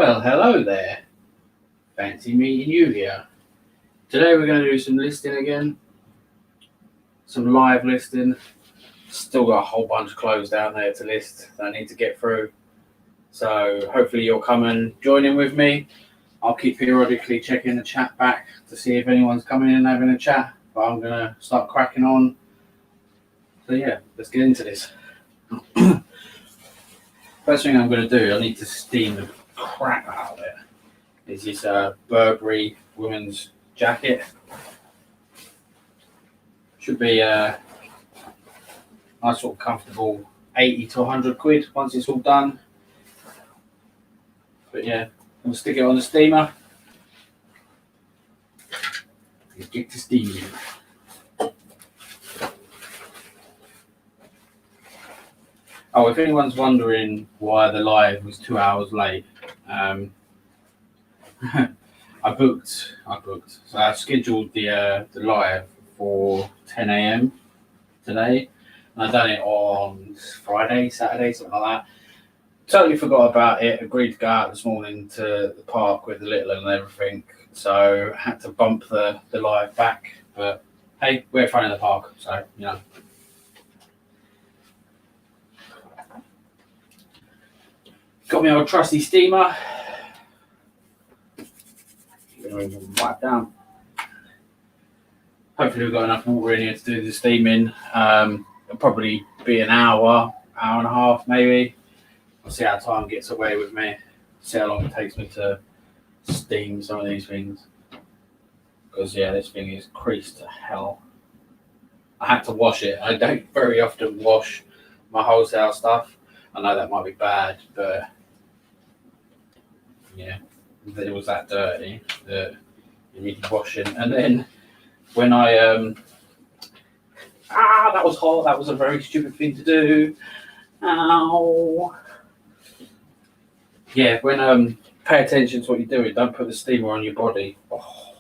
Well, hello there. Fancy meeting you here. Today we're going to do some listing again. Some live listing. Still got a whole bunch of clothes down there to list that I need to get through. So hopefully you'll come and join in with me. I'll keep periodically checking the chat back to see if anyone's coming in and having a chat. But I'm going to start cracking on. So yeah, let's get into this. First thing I'm going to do, I need to steam the crap out of it. Is this Burberry women's jacket. Should be a nice sort of comfortable 80 to 100 quid once it's all done. But yeah, I'm going to stick it on the steamer. Let's get to steaming. Oh, if anyone's wondering why the live was 2 hours late, I booked. So I scheduled the live for 10 a.m. today, and I done it on Friday, Saturday, something like that. Totally forgot about it. Agreed to go out this morning to the park with the little and everything, so I had to bump the live back. But hey, we're in front of the park, so you know. Got my old trusty steamer. Wipe down. Hopefully we've got enough water in here to do the steaming. It'll probably be an hour and a half maybe. I'll see how time gets away with me. See how long it takes me to steam some of these things. Because yeah, this thing is creased to hell. I had to wash it. I don't very often wash my wholesale stuff. I know that might be bad, but yeah, it was that dirty that you need washing. And then when I that was hot. That was a very stupid thing to do. Ow. Yeah, when pay attention to what you're doing. Don't put the steamer on your body. Oh.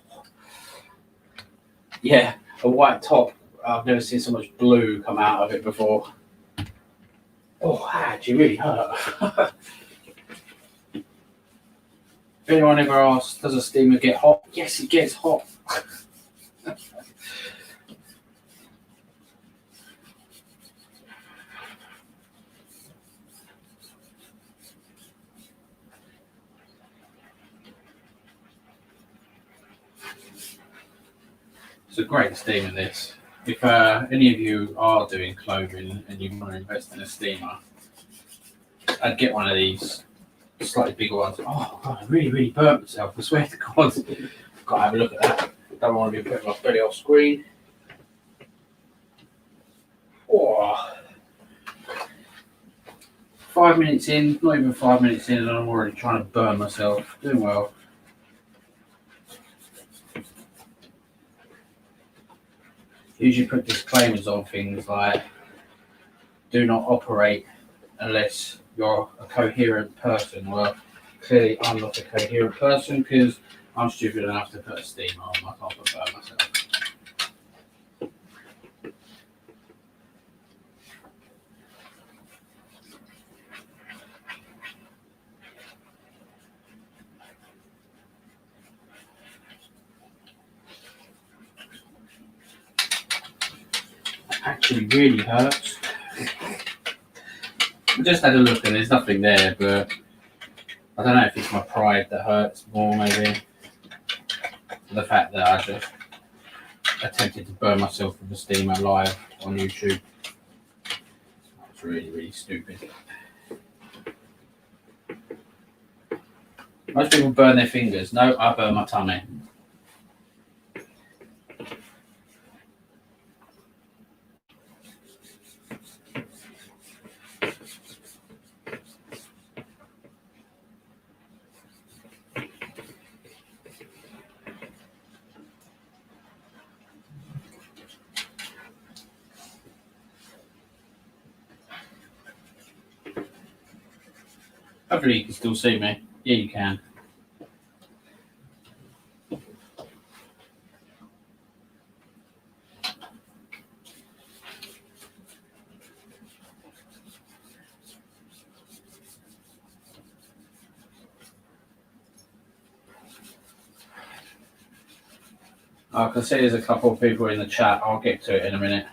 Yeah, a white top. I've never seen so much blue come out of it before. Oh, that really hurt. If anyone ever asks, does a steamer get hot? Yes, it gets hot. It's a great steamer, this. If any of you are doing clothing and you want to invest in a steamer, I'd get one of these slightly bigger ones. Oh God, I really burnt myself. I swear to God. Got to have a look at that. Don't want to be putting my belly off screen. Oh. 5 minutes in, not even 5 minutes in, and I'm already trying to burn myself. Doing well. Usually put disclaimers on things like do not operate unless you're a coherent person. Well, clearly I'm not a coherent person because I'm stupid enough to put a steamer on. I can't put burn myself. It actually really hurts. I just had a look and there's nothing there, but I don't know if it's my pride that hurts more, maybe. The fact that I just attempted to burn myself with a steamer live on YouTube. That's really stupid. Most people burn their fingers. No, I burn my tummy. Hopefully you can still see me. Yeah, you can. I can see there's a couple of people in the chat. I'll get to it in a minute.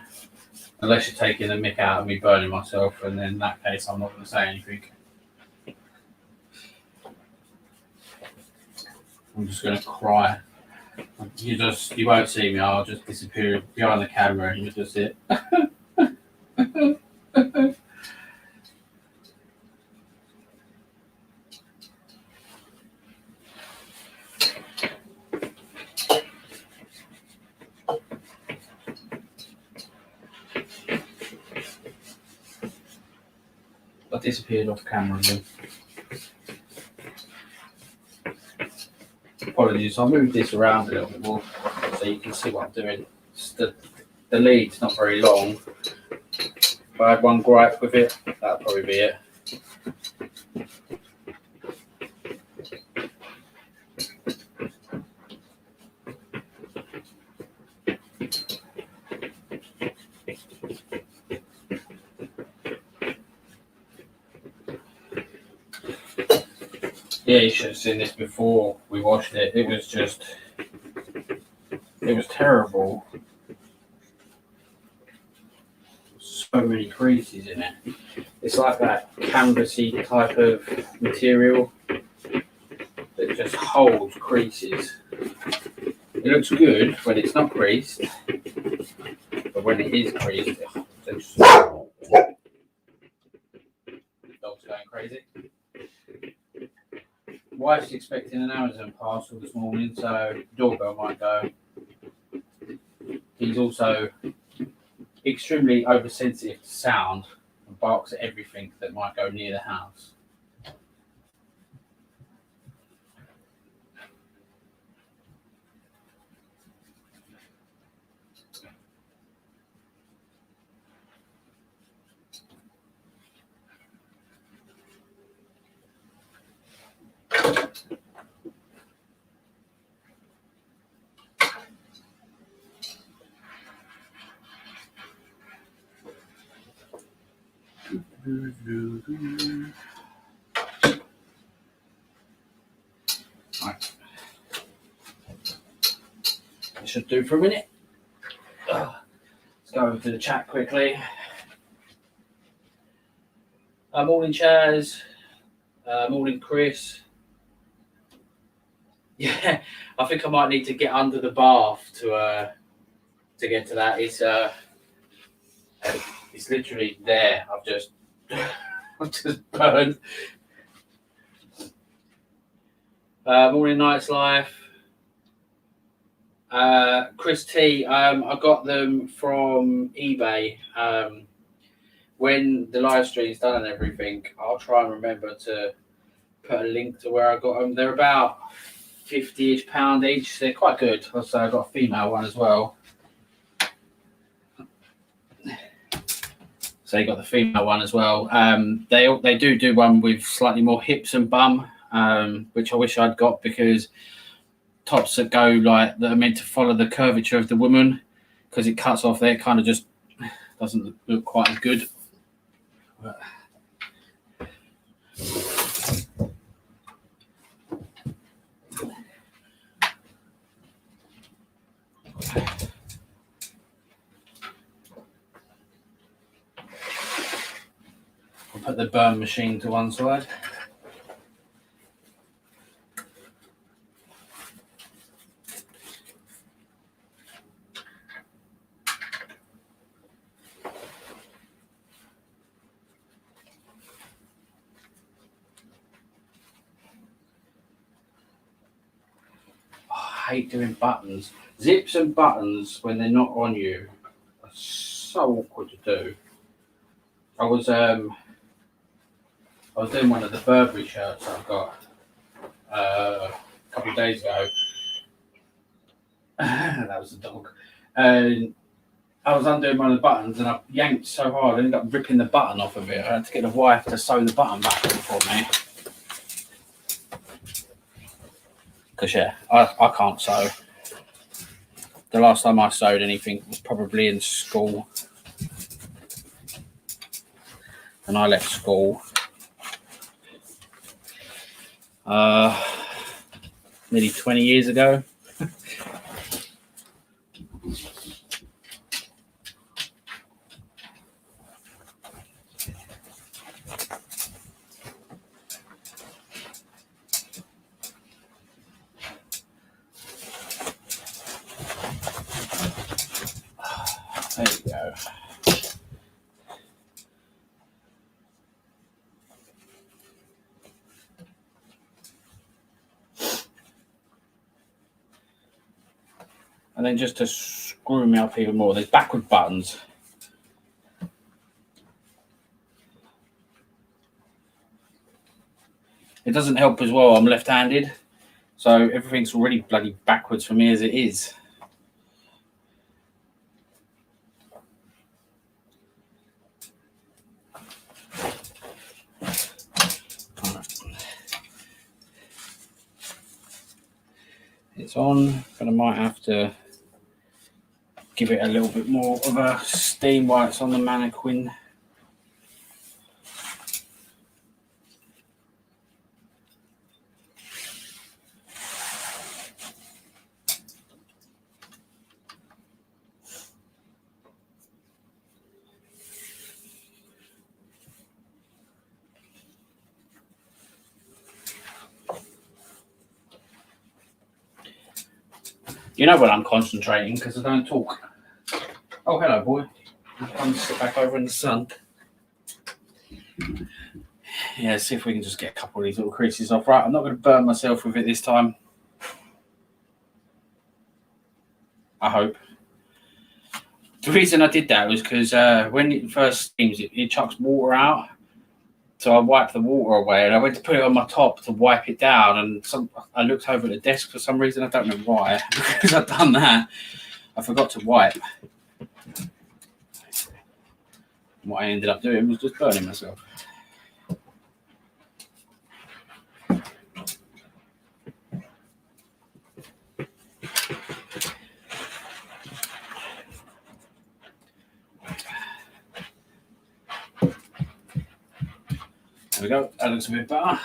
Unless you're taking the mick out of me burning myself, and then in that case, I'm not going to say anything. I'm just going to cry. You won't see me. I'll just disappear behind the camera, and you'll just see it. I disappeared off camera again. Apologies, I'll move this around a little bit more so you can see what I'm doing. The lead's not very long. If I had one gripe with it, that'd probably be it. Yeah, you should have seen this before we washed it. It was terrible. So many creases in it. It's like that canvasy type of material that just holds creases. It looks good when it's not creased, but when it is creased, it's dog's going crazy. Wife's expecting an Amazon parcel this morning, so doorbell might go. He's also extremely oversensitive to sound and barks at everything that might go near the house. Right. That should do for a minute. Let's go over to the chat quickly. Morning, Chaz. Morning, Chris. Yeah, I think I might need to get under the bath to get to that. It's literally there. I've just burned. Morning, Night's Life. Chris T. I got them from eBay. When the live stream's done and everything, I'll try and remember to put a link to where I got them. They're about £50-ish each. They're quite good. Also, I got a female one as well. So you got the female one as well. They do one with slightly more hips and bum, which I wish I'd got, because tops that go like that are meant to follow the curvature of the woman, because it cuts off there, it kind of just doesn't look quite as good. But I'll put the burn machine to one side. I hate doing buttons. Zips and buttons when they're not on you are so awkward to do. I was doing one of the Burberry shirts I've got a couple of days ago. That was a dog. And I was undoing one of the buttons and I yanked so hard I ended up ripping the button off of it. I had to get the wife to sew the button back on for me. Because, yeah, I can't sew. The last time I sewed anything was probably in school. And I left school nearly 20 years ago. There you go. And then just to screw me up even more, there's backward buttons. It doesn't help as well, I'm left-handed, so everything's already bloody backwards for me as it is. It's on, but I might have to give it a little bit more of a steam while it's on the Mannequin. You know when I'm concentrating because I don't talk. Oh, hello, boy. Come sit back over in the sun. Yeah, see if we can just get a couple of these little creases off. Right, I'm not going to burn myself with it this time. I hope. The reason I did that was because when it first steams, it chucks water out. So I wiped the water away and I went to put it on my top to wipe it down. And I looked over at the desk for some reason. I don't know why. Because I'd done that, I forgot to wipe. What I ended up doing was just burning myself. There we go, that looks a bit better.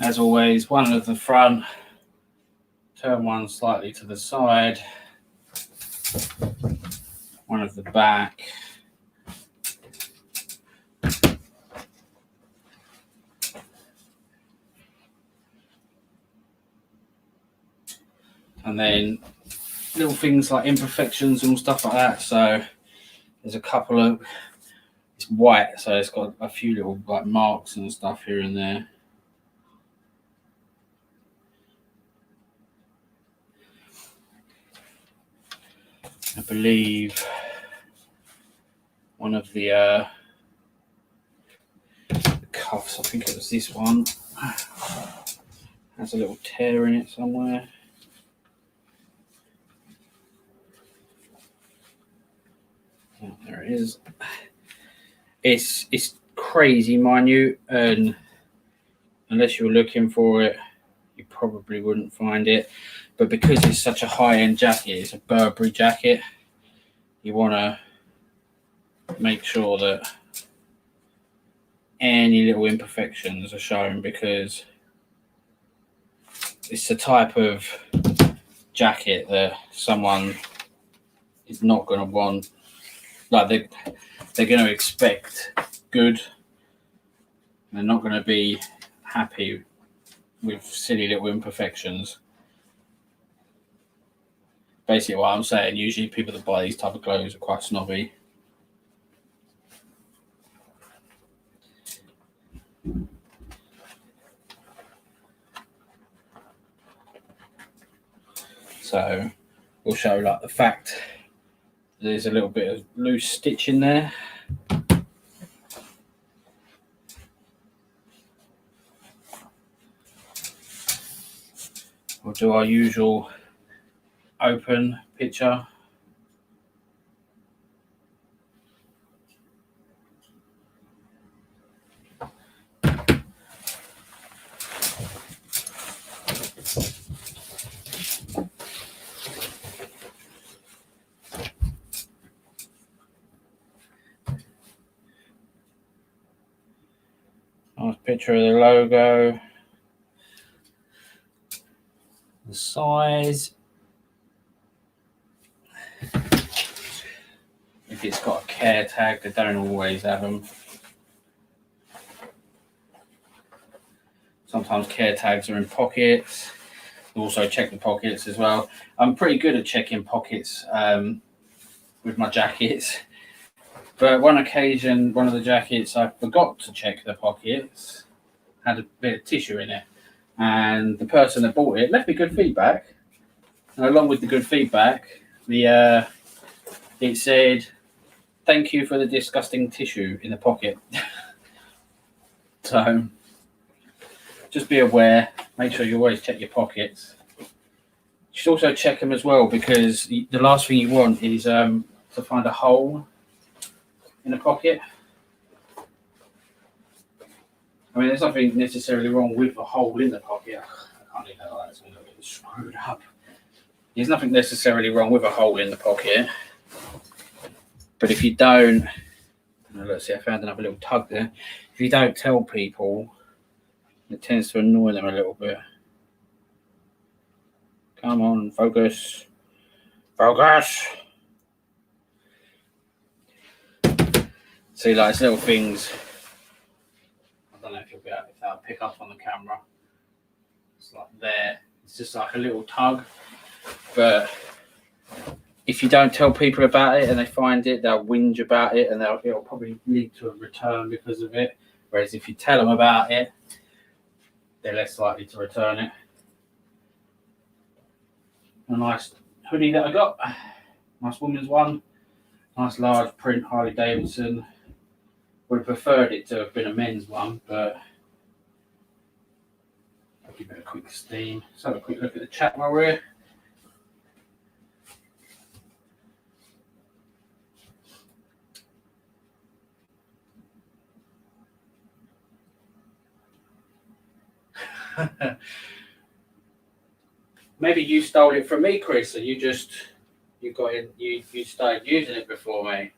As always, one at the front, turn one slightly to the side, one at the back. And then little things like imperfections and stuff like that. So there's a couple of, it's white, so it's got a few little like marks and stuff here and there. I believe one of the cuffs, I think it was this one, has a little tear in it somewhere. Oh, there it is. It's crazy minute, and unless you were looking for it, you probably wouldn't find it. But because it's such a high-end jacket, it's a Burberry jacket, you want to make sure that any little imperfections are shown, because it's the type of jacket that someone is not going to want. Like they're going to expect good. They're not going to be happy with silly little imperfections. Basically what I'm saying, usually people that buy these type of clothes are quite snobby. So we'll show like the fact there's a little bit of loose stitch in there. We'll do our usual open picture. Nice picture of the logo. the size. If it's got a care tag, they don't always have them. Sometimes care tags are in pockets. Also check the pockets as well. I'm pretty good at checking pockets with my jackets. But one occasion, one of the jackets, I forgot to check the pockets, had a bit of tissue in it. And the person that bought it left me good feedback. And along with the good feedback, it said, "Thank you for the disgusting tissue in the pocket." So just be aware, make sure you always check your pockets. You should also check them as well, because the last thing you want is to find a hole in a pocket. I mean, there's nothing necessarily wrong with a hole in the pocket. I can't leave that like that, it's going to get screwed up. There's nothing necessarily wrong with a hole in the pocket. But if you don't, let's see, I found another little tug there. If you don't tell people, it tends to annoy them a little bit. Come on, focus. Focus! See, like, it's little things. I don't know if that'll pick up on the camera. It's like there. It's just like a little tug. But if you don't tell people about it and they find it, they'll whinge about it, and it'll probably lead to a return because of it. Whereas if you tell them about it, they're less likely to return it. A nice hoodie that I got. Nice woman's one. Nice large print Harley Davidson. Would have preferred it to have been a men's one, but I'll give it a quick steam. Let's have a quick look at the chat while we're here. Maybe you stole it from me, Chris, and you started using it before me.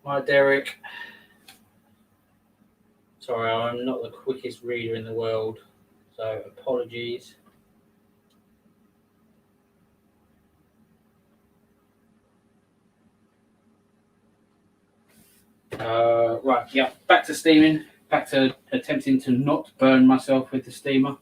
Hi, Derek. Sorry, I'm not the quickest reader in the world, so apologies. Right, yeah, back to steaming, back to attempting to not burn myself with the steamer.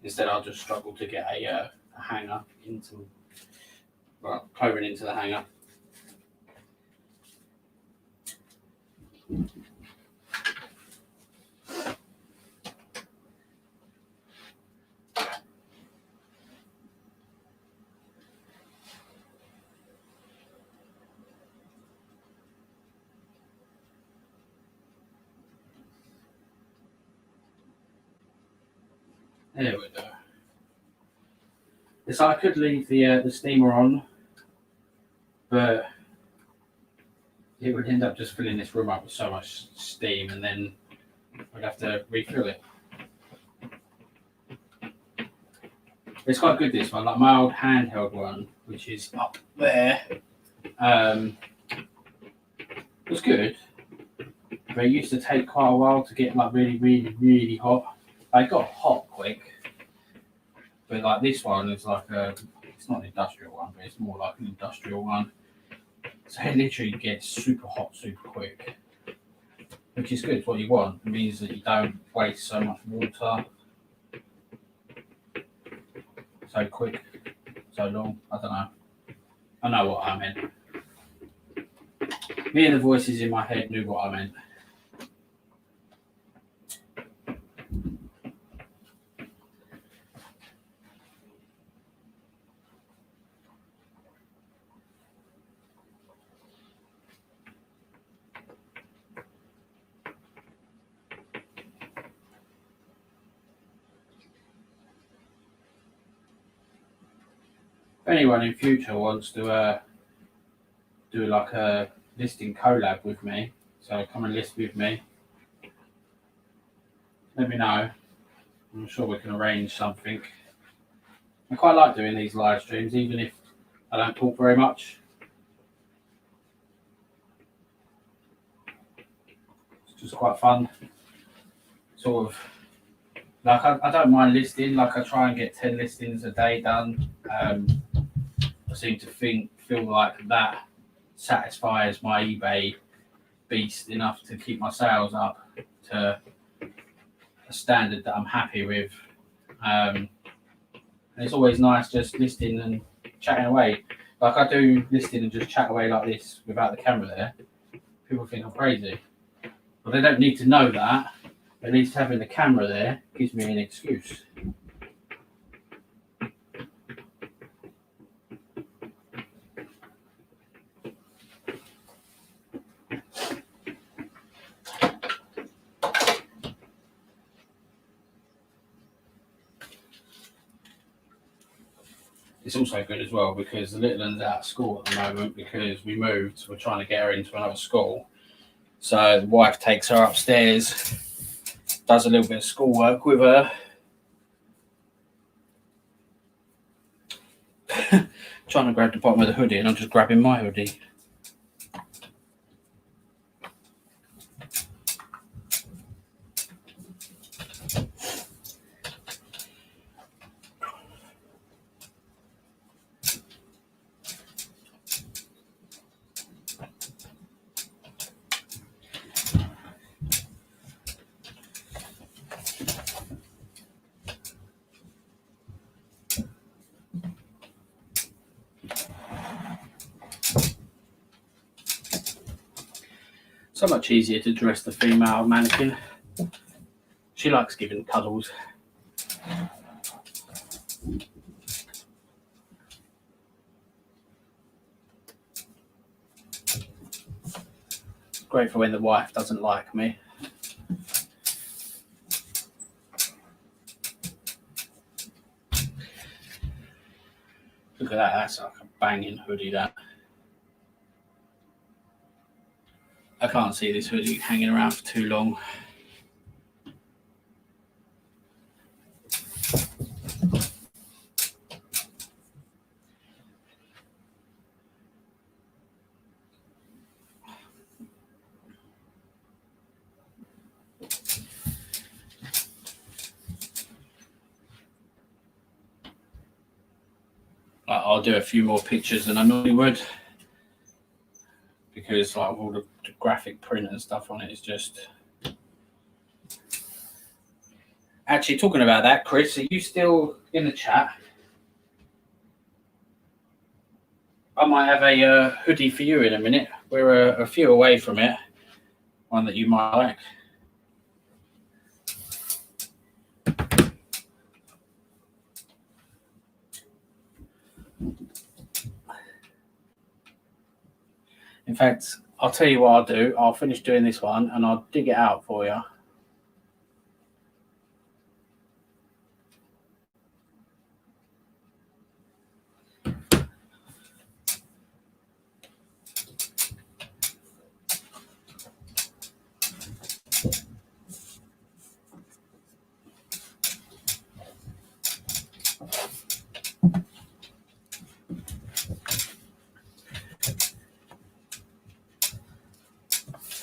Instead, I'll just struggle to get a hanger clothing into the hanger. There we go. So I could leave the steamer on, but it would end up just filling this room up with so much steam, and then I'd have to refill it. It's quite good, this one. Like my old handheld one, which is up there, was good, but it used to take quite a while to get like really, really, really hot. I got hot quick, but like this one is like it's not an industrial one, but it's more like an industrial one. So it literally gets super hot super quick, which is good. It's what you want. It means that you don't waste so much water so quick, so long. I don't know. I know what I meant. Me and the voices in my head knew what I meant. If anyone in future wants to do like a listing collab with me, so come and list with me, let me know. I'm sure we can arrange something. I quite like doing these live streams, even if I don't talk very much. It's just quite fun. Sort of, like I don't mind listing, like I try and get 10 listings a day done. I seem to feel like that satisfies my eBay beast enough to keep my sales up to a standard that I'm happy with. And it's always nice just listing and chatting away. Like I do listing and just chat away like this without the camera there. People think I'm crazy. But they don't need to know that. At least having the camera there gives me an excuse. It's also good as well because the little one's out of school at the moment because we moved. We're trying to get her into another school. So the wife takes her upstairs, does a little bit of schoolwork with her. Trying to grab the bottom of the hoodie and I'm just grabbing my hoodie. So much easier to dress the female mannequin. She likes giving cuddles. Great for when the wife doesn't like me. Look at that, that's like a banging hoodie, that. I can't see this hoodie hanging around for too long. I'll do a few more pictures than I normally would because like all the graphic print and stuff on it is just... Actually, talking about that, Chris, are you still in the chat? I might have a hoodie for you in a minute. We're a few away from it. One that you might like. In fact, I'll tell you what I'll do. I'll finish doing this one and I'll dig it out for you.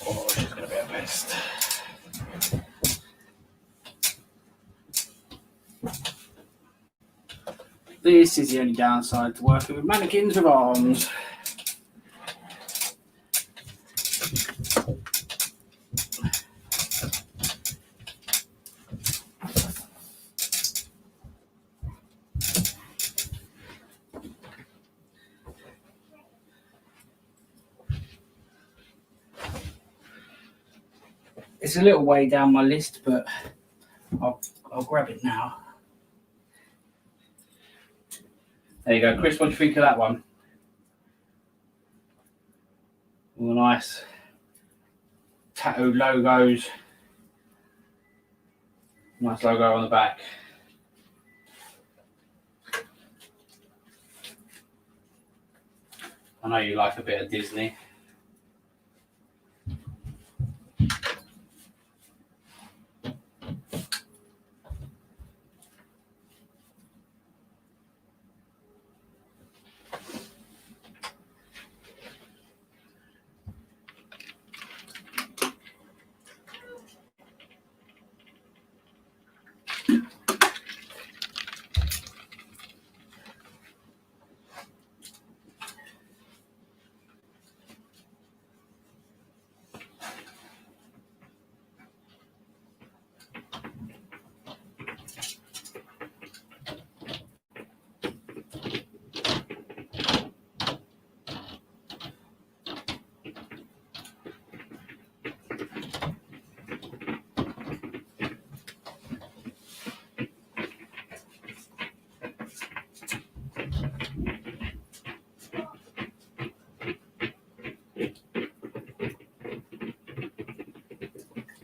Oh, she's going to be a pest. This is the only downside to working with mannequins with arms. It's a little way down my list, but I'll grab it now. There you go. Chris, what do you think of that one? All nice tattoo logos. Nice logo on the back. I know you like a bit of Disney.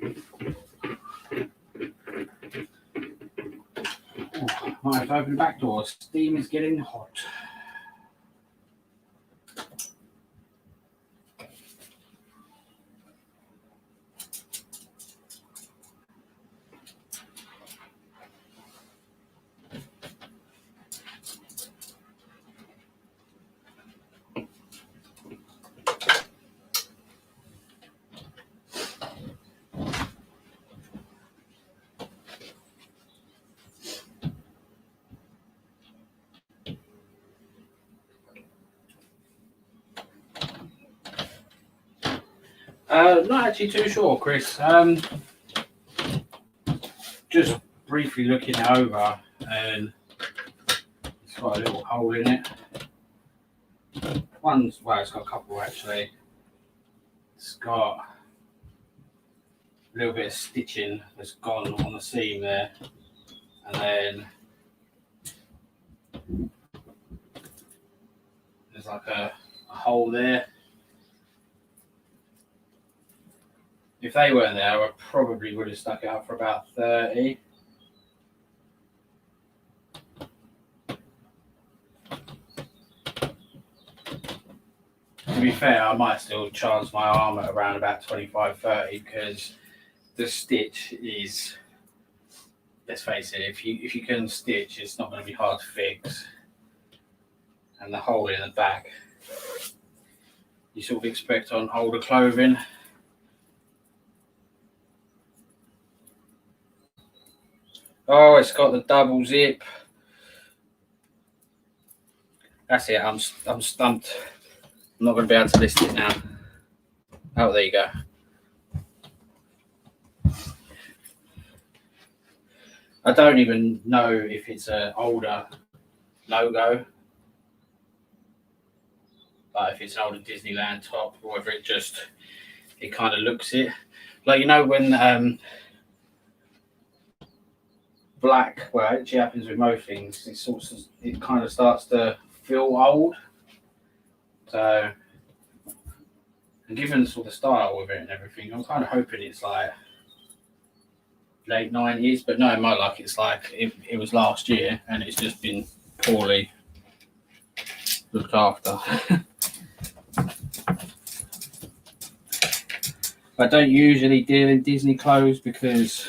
Oh, might have to open the back door. Steam is getting hot. Not actually too sure, Chris. Just briefly looking it over, and it's got a little hole in it. Well, it's got a couple actually. It's got a little bit of stitching that's gone on the seam there, and then there's like a hole there. If they weren't there, I probably would have stuck it up for about 30. To be fair, I might still chance my arm at around about 25, 30 because the stitch is, let's face it, if you can stitch, it's not going to be hard to fix. And the hole in the back, you sort of expect on older clothing. Oh, it's got the double zip. That's it. I'm stumped. I'm not going to be able to list it now. Oh, there you go. I don't even know if it's an older logo, like if it's an older Disneyland top, or whether it kind of looks it. Like, you know, when black, well, it actually happens with most things, it kind of starts to feel old. So, and given sort of the style with it and everything, I'm kind of hoping it's like late 90s, but no, my luck, it's like it was last year and it's just been poorly looked after. I don't usually deal in Disney clothes because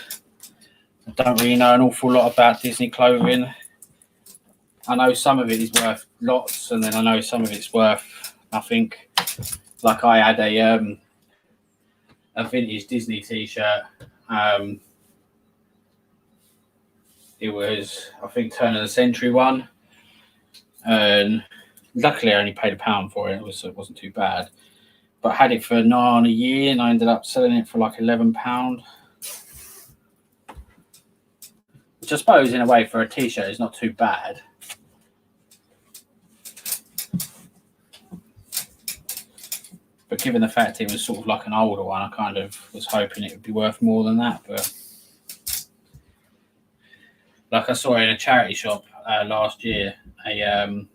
I don't really know an awful lot about Disney clothing. I know some of it is worth lots, and then I know some of it's worth nothing. Like I had a vintage Disney t-shirt. It was, I think, turn of the century one, and luckily I only paid £1 for it. It wasn't too bad. But I had it for nigh on a year, and I ended up selling it for like £11. Which I suppose, in a way, for a t-shirt is not too bad. But given the fact it was sort of like an older one, I kind of was hoping it would be worth more than that. But like I saw in a charity shop last year, a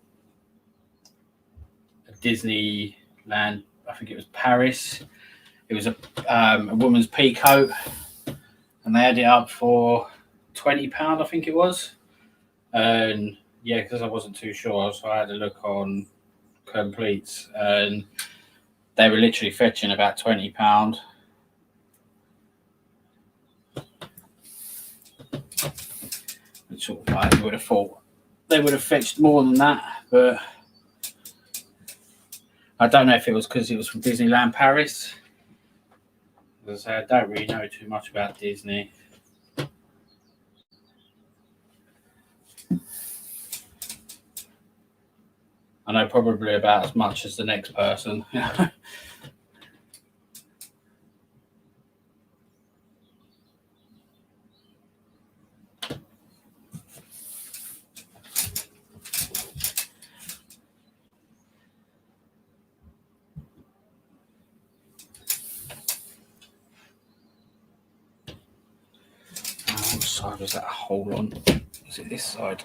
Disneyland, I think it was Paris. It was a woman's pea coat, and they had it up for £20, I think it was. And yeah, because I wasn't too sure, so I had a look on Completes, and they were literally fetching about £20. Which sort of like, you would have thought they would have fetched more than that, but I don't know if it was because it was from Disneyland Paris. As I say, I don't really know too much about Disney. I know probably about as much as the next person. What side was that hole on? Is it this side?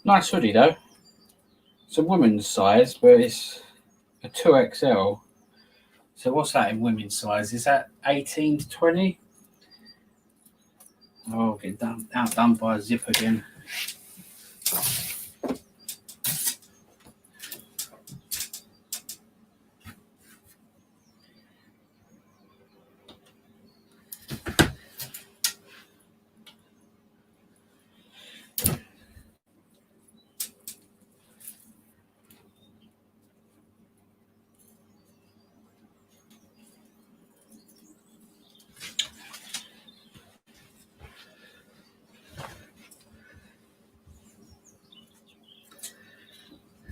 Nice hoodie though. It's a women's size, but it's a 2XL. So what's that in women's size? Is that 18 to 20? Oh, get outdone by a zip again.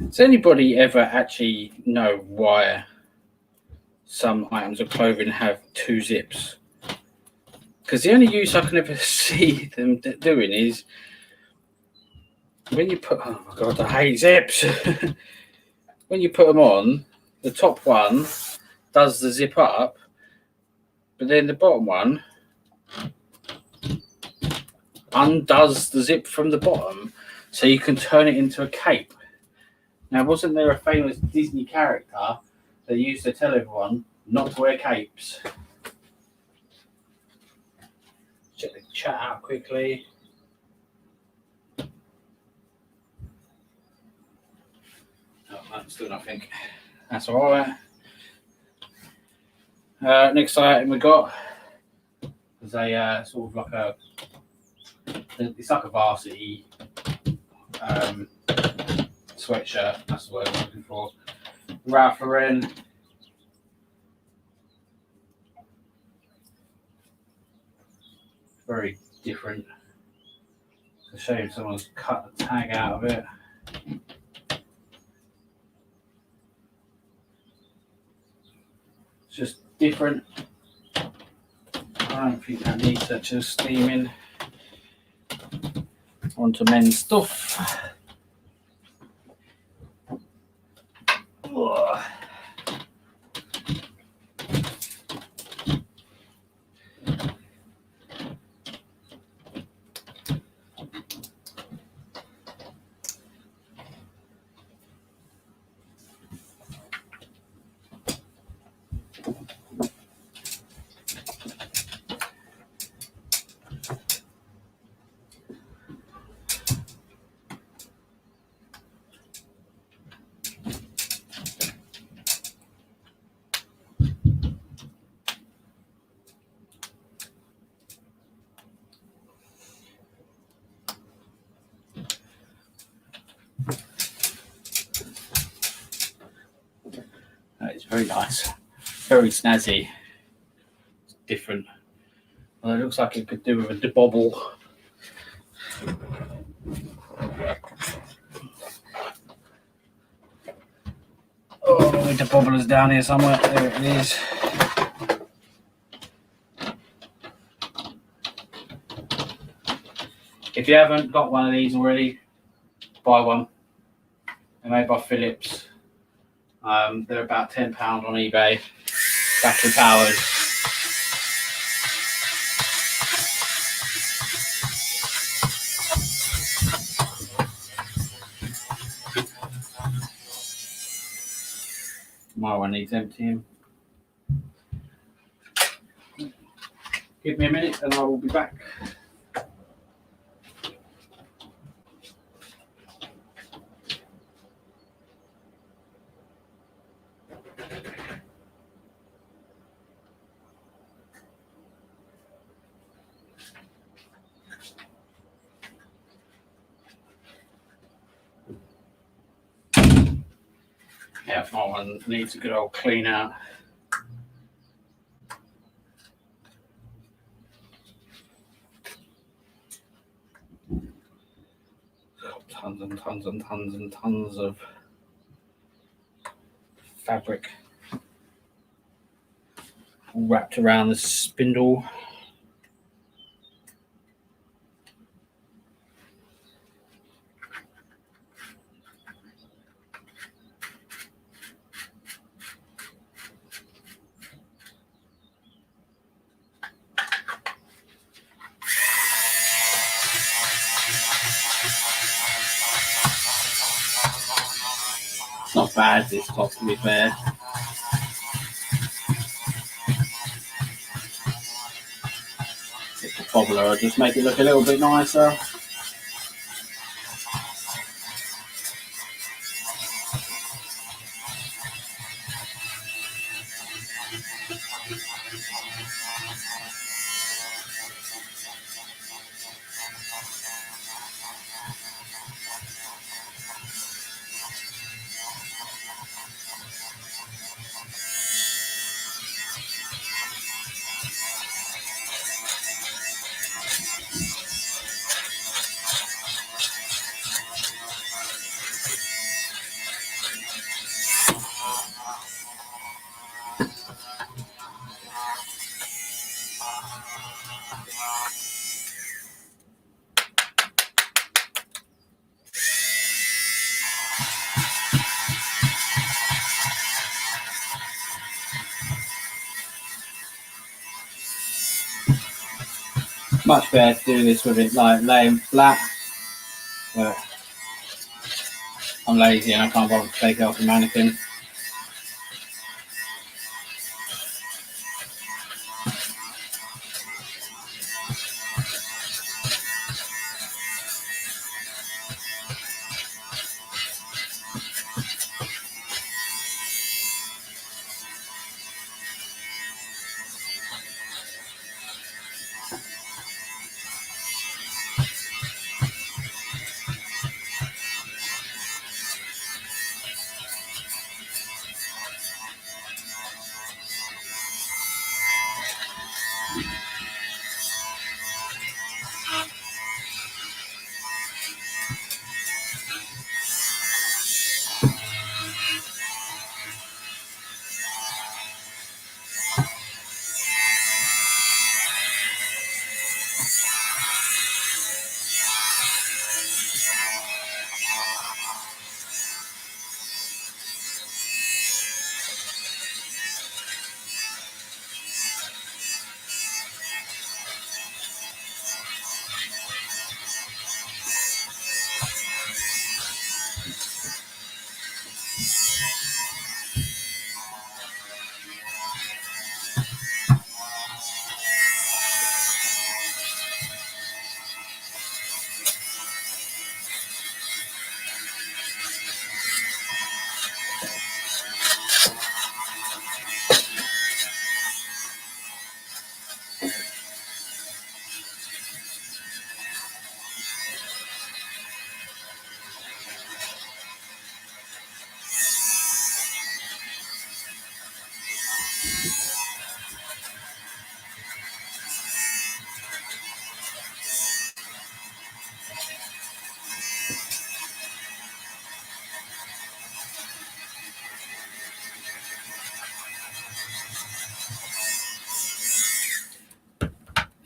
Does anybody ever actually know why some items of clothing have 2 zips? Because the only use I can ever see them doing is when you put, oh my god, I hate zips. When you put them on, the top one does the zip up, but then the bottom one undoes the zip from the bottom, so you can turn it into a cape. Now, wasn't there a famous Disney character that used to tell everyone not to wear capes? Check the chat out quickly. Oh, no, still nothing. That's all right. Next item we got is a sort of like a, it's like a varsity sweatshirt. That's the word I'm looking for. Ralph Lauren. Very different. It's a shame someone's cut the tag out of it. It's just different. I don't think that needs such a steaming. Onto men's stuff. Ugh. That is very nice, very snazzy. It's different. Well, it looks like it could do with a debobble. Oh, the debobble down here somewhere. There it is. If you haven't got one of these already, buy one. They're made by Philips. They're about £10 on eBay. Battery powered. My one needs emptying. Give me a minute and I will be back. Yeah, my one needs a good old clean out. Tons and tons and tons and tons of fabric all wrapped around the spindle. not bad, this top, to be fair. It's a cobbler, I'll just make it look a little bit nicer. Much better to do this with it like laying flat, but I'm lazy and I can't bother to take it off the mannequin.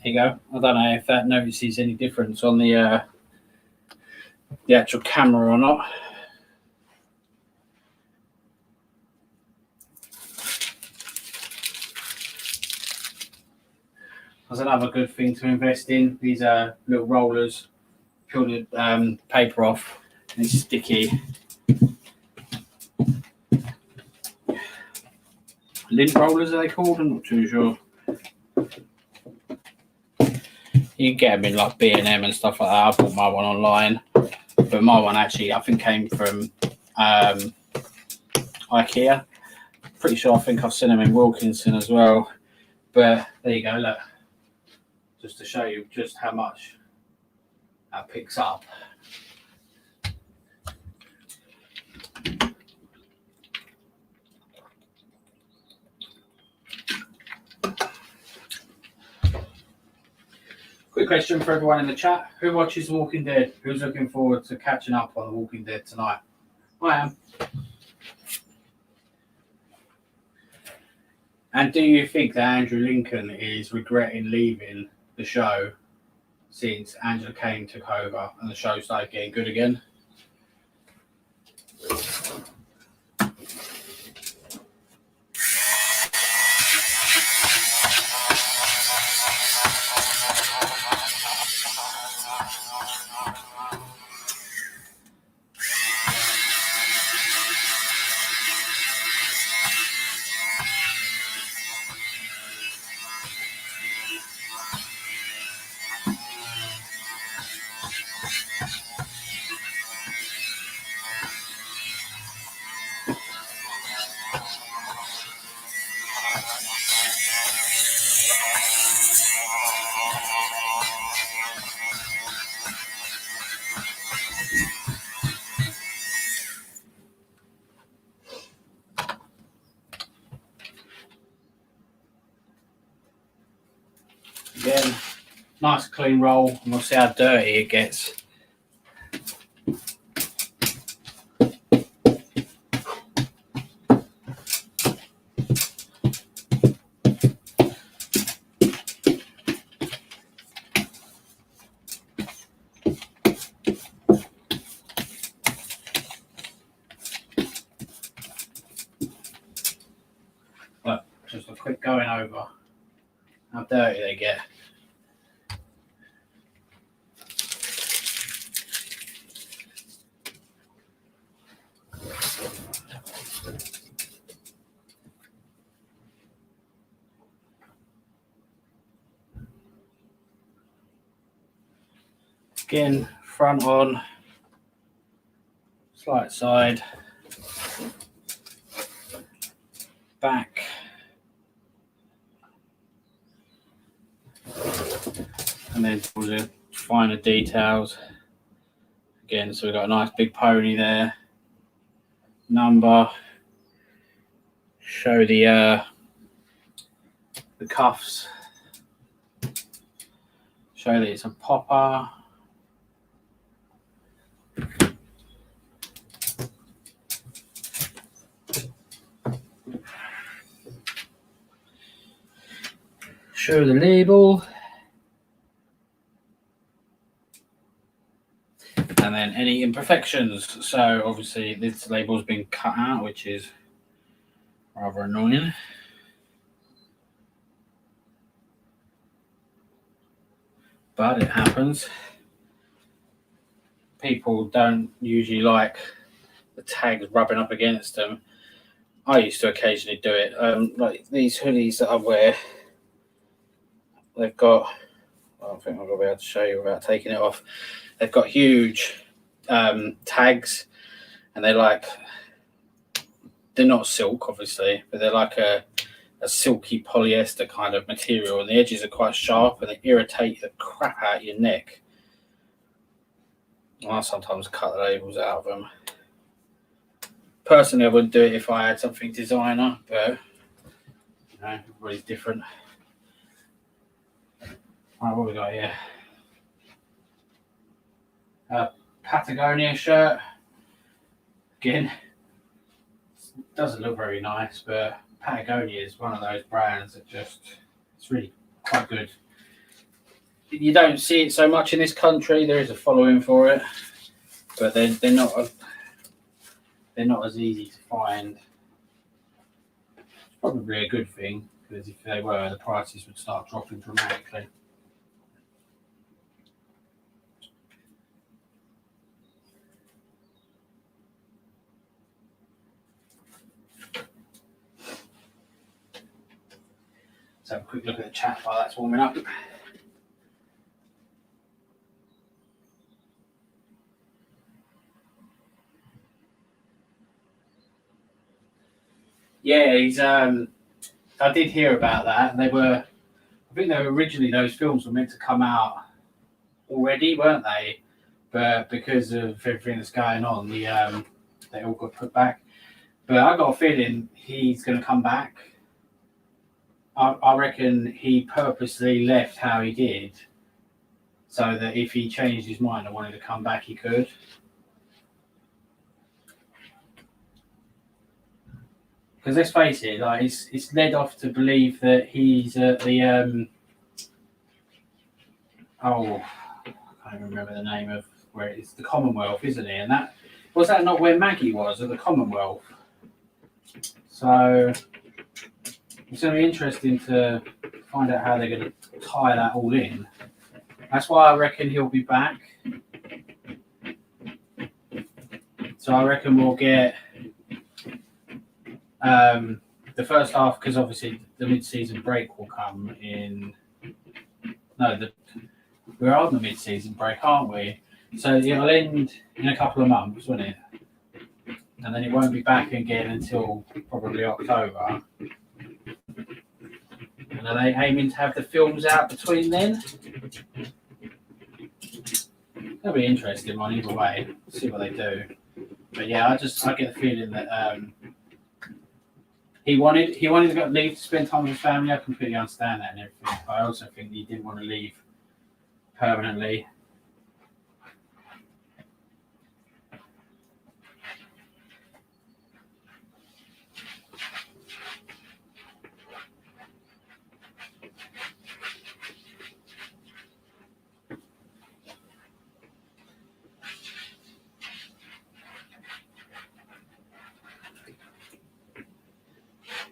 There you go. I don't know if that notices any difference on the actual camera or not. That's another good thing to invest in. These are little rollers. Peel the paper off and it's sticky. Lint rollers are they called? I'm not too sure. You can get them in like B&M and stuff like that. I bought my one online, but my one actually I think came from IKEA. Pretty sure I think I've seen them in Wilkinson as well. But there you go, look. Just to show you just how much that picks up. Quick question for everyone in the chat. Who watches The Walking Dead? Who's looking forward to catching up on The Walking Dead tonight? I am. And do you think that Andrew Lincoln is regretting leaving the show since Angela Kane took over and the show started getting good again? Again, nice clean roll, and we'll see how dirty it gets. But just a quick going over how dirty they get. Again, front on, slight side, back, and then all the finer details. Again, so we've got a nice big pony there. Number, show the cuffs, show that it's a popper. Show the label. And then any imperfections. So obviously this label's been cut out, which is rather annoying. But it happens. People don't usually like the tags rubbing up against them. I used to occasionally do it. Like these hoodies that I wear, they've got, I don't think I'm going to be able to show you without taking it off. They've got huge tags, and they're not silk, obviously, but they're like a silky polyester kind of material, and the edges are quite sharp, and they irritate the crap out of your neck. I sometimes cut the labels out of them. Personally, I wouldn't do it if I had something designer, but you know, everybody's different. All right, what we got here? Patagonia shirt. Again, doesn't look very nice, but Patagonia is one of those brands that it's really quite good. You don't see it so much in this country. There is a following for it, but they're not as easy to find. It's probably a good thing, because if they were, the prices would start dropping dramatically. Let's have a quick look at the chat while that's warming up. Yeah, he's. I did hear about that. I think originally those films were meant to come out already, weren't they? But because of everything that's going on, they all got put back. But I got a feeling he's going to come back. I reckon he purposely left how he did, so that if he changed his mind and wanted to come back, he could. Because let's face it, like it's led off to believe that he's at the I can't remember the name of where it's the Commonwealth, isn't it? And that not where Maggie was, at the Commonwealth. So it's going to be interesting to find out how they're going to tie that all in. That's why I reckon he'll be back. So I reckon we'll get the first half, because obviously the mid-season break will come in. No, we're on the mid-season break, aren't we? So it'll end in a couple of months, won't it? And then it won't be back again until probably October. And are they aiming to have the films out between then? That'll be interesting one either way. See what they do. But yeah, I get the feeling that he wanted to go leave to spend time with his family. I completely understand that and everything. But I also think he didn't want to leave permanently.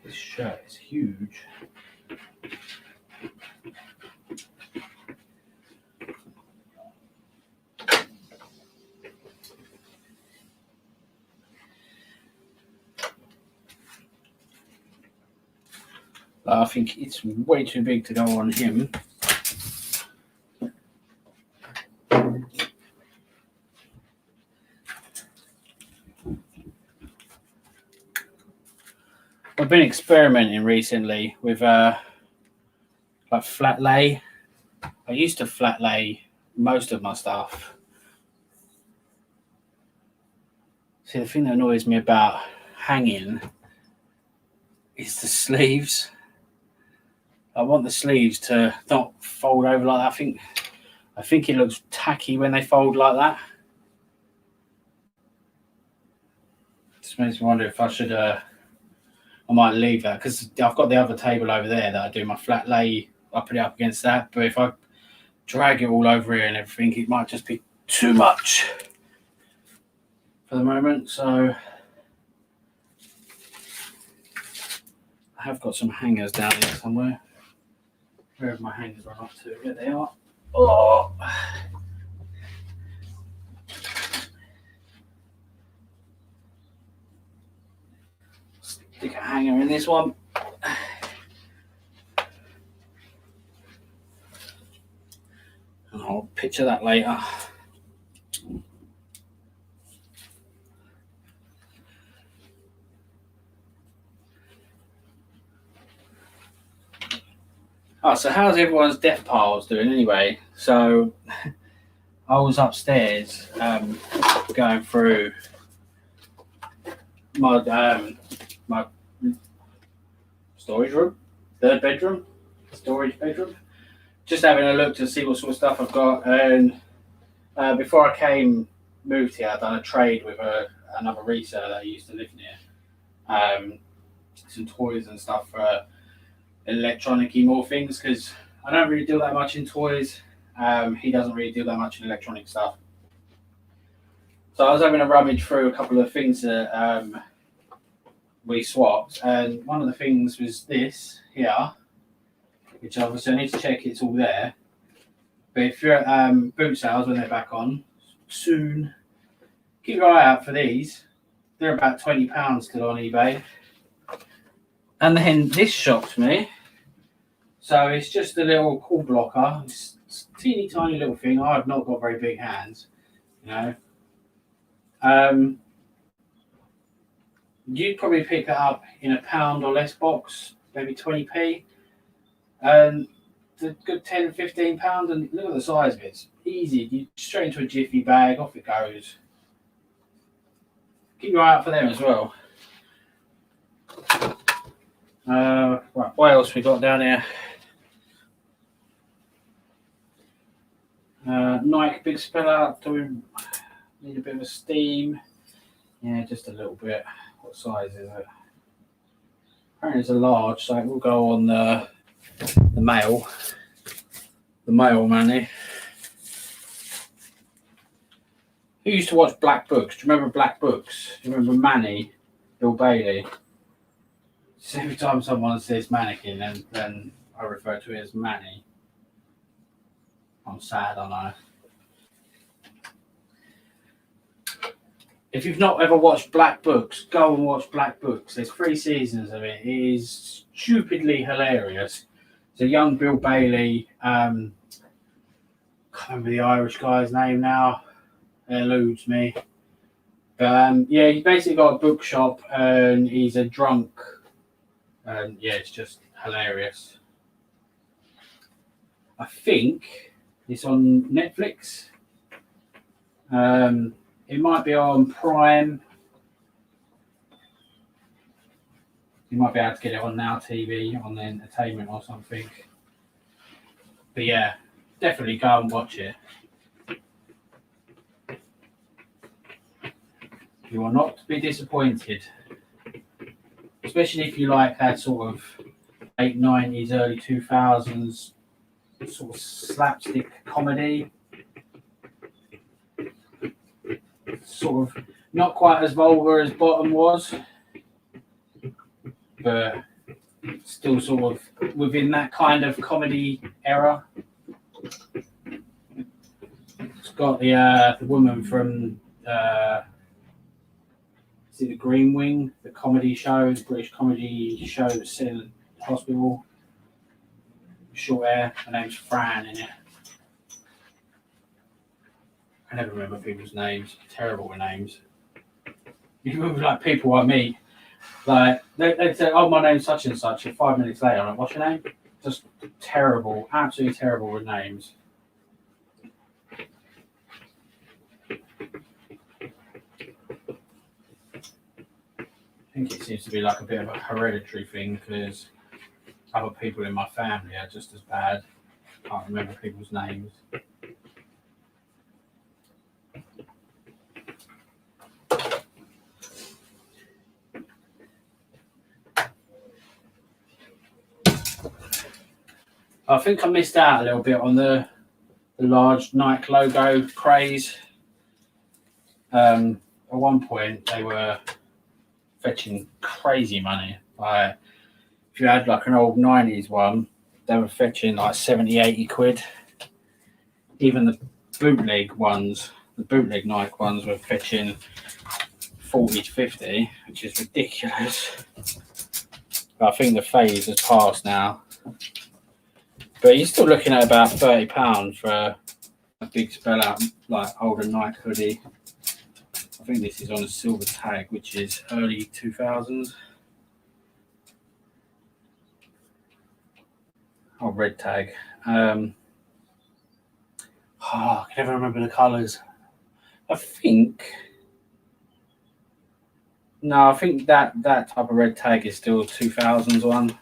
This shirt is huge. I think it's way too big to go on him. I've been experimenting recently with like flat lay. I used to flat lay most of my stuff. See, the thing that annoys me about hanging is the sleeves. I want the sleeves to not fold over like that. I think it looks tacky when they fold like that. Just makes me wonder if I should. I might leave that because I've got the other table over there that I do my flat lay. I put it up against that, but if I drag it all over here and everything, it might just be too much for the moment. So I have got some hangers down here somewhere. Where have my hangers run off to? Here they are. Oh! Stick a hanger in this one. And I'll picture that later. Oh, so how's everyone's death piles doing anyway? So I was upstairs going through my my storage room, third bedroom, storage bedroom, just having a look to see what sort of stuff I've got. And before I moved here, I'd done a trade with another reseller that used to live near. Some toys and stuff for electronic-y more things, because I don't really deal that much in toys. He doesn't really deal that much in electronic stuff. So I was having a rummage through a couple of things that we swapped, and one of the things was this here, which obviously I need to check it's all there. But if you're at boot sales when they're back on soon, keep your eye out for these. They're about £20 still on eBay. And then this shocked me. So it's just a little call blocker. It's a teeny tiny little thing. I've not got very big hands, you know. You'd probably pick that up in a £1 or less box, maybe 20p. And it's a good £10-15, and look at the size of it. It's easy. You straight into a jiffy bag, off it goes. Keep your eye out for them as well. Right, what else we got down here? Nike big speller. Do we need a bit of a steam? Yeah, just a little bit. What size is it? Apparently it's a large, so it will go on the male. The male Manny. Who used to watch Black Books? Do you remember Black Books? Do you remember Manny, Bill Bailey? So every time someone says Mannequin, then I refer to it as Manny. I'm sad, I know. If you've not ever watched Black Books, go and watch Black Books. There's 3 seasons of it. It is stupidly hilarious. It's a young Bill Bailey. Can't remember the Irish guy's name now. It eludes me. But yeah, he's basically got a bookshop and he's a drunk. And yeah, it's just hilarious. I think it's on Netflix. It might be on Prime. You might be able to get it on Now TV, on the entertainment or something. But yeah, definitely go and watch it. You will not be disappointed. Especially if you like that sort of late 90s, early 2000s sort of slapstick comedy. Sort of not quite as vulgar as Bottom was, but still sort of within that kind of comedy era. It's got the woman from is it the Green Wing, the comedy show, the British comedy show that's set in the hospital. Short hair, her name's Fran in it. I never remember people's names. Terrible with names. You remember like people I meet, like they'd say, "Oh, my name's such and such," and 5 minutes later, I'm like, "What's your name?" Just terrible, absolutely terrible with names. I think it seems to be like a bit of a hereditary thing because other people in my family are just as bad. Can't remember people's names. I think I missed out a little bit on the large Nike logo craze. At one point, they were fetching crazy money. Like, if you had like an old 90s one, they were fetching like 70, 80 quid. Even the bootleg ones, the bootleg Nike ones were fetching 40 to 50, which is ridiculous. But I think the phase has passed now. But you're still looking at about £30 for a big spell out, like older Nike hoodie. I think this is on a silver tag, which is early 2000s. Oh, red tag. I can never remember the colours. I think that type of red tag is still 2000s one.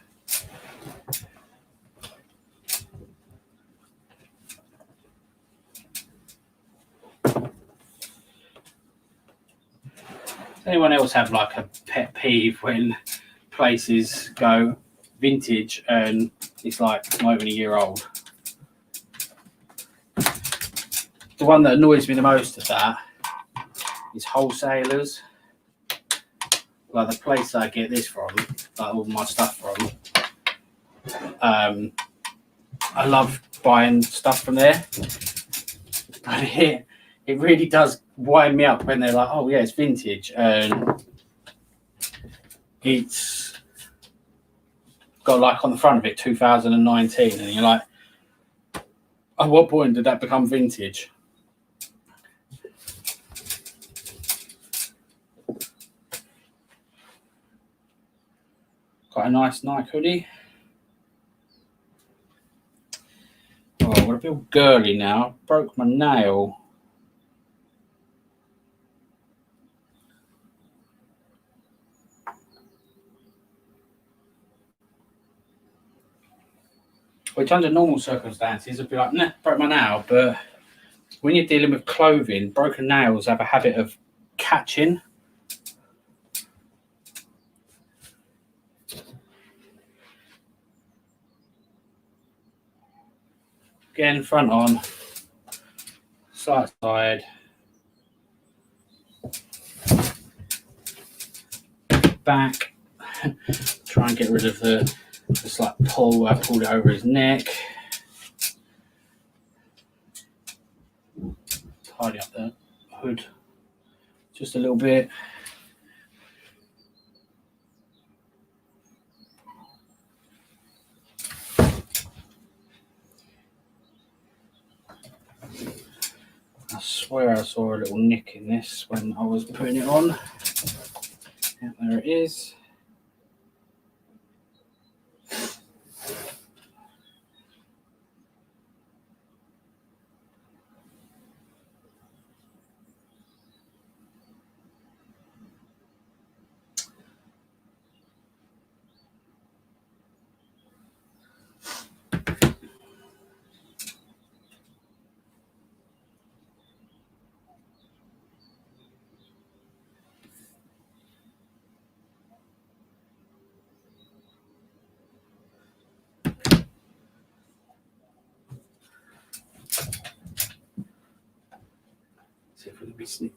Does anyone else have like a pet peeve when places go vintage and it's like not even a year old? The one that annoys me the most of that is wholesalers. Like the place I get this from, like all my stuff from. I love buying stuff from there. And it really does wind me up when they're like, "Oh yeah, it's vintage," and it's got like on the front of it 2019, and you're like, at what point did that become vintage? Got a nice Nike hoodie. Oh, I'm gonna feel girly now. Broke my nail. Which under normal circumstances would be like, nah, broke my nail. But when you're dealing with clothing, broken nails have a habit of catching. Again, front on, side to side, back. Try and get rid of the slight pull where I pulled it over his neck. Tidy up the hood just a little bit. I swear I saw a little nick in this when I was putting it on. Yeah, there it is.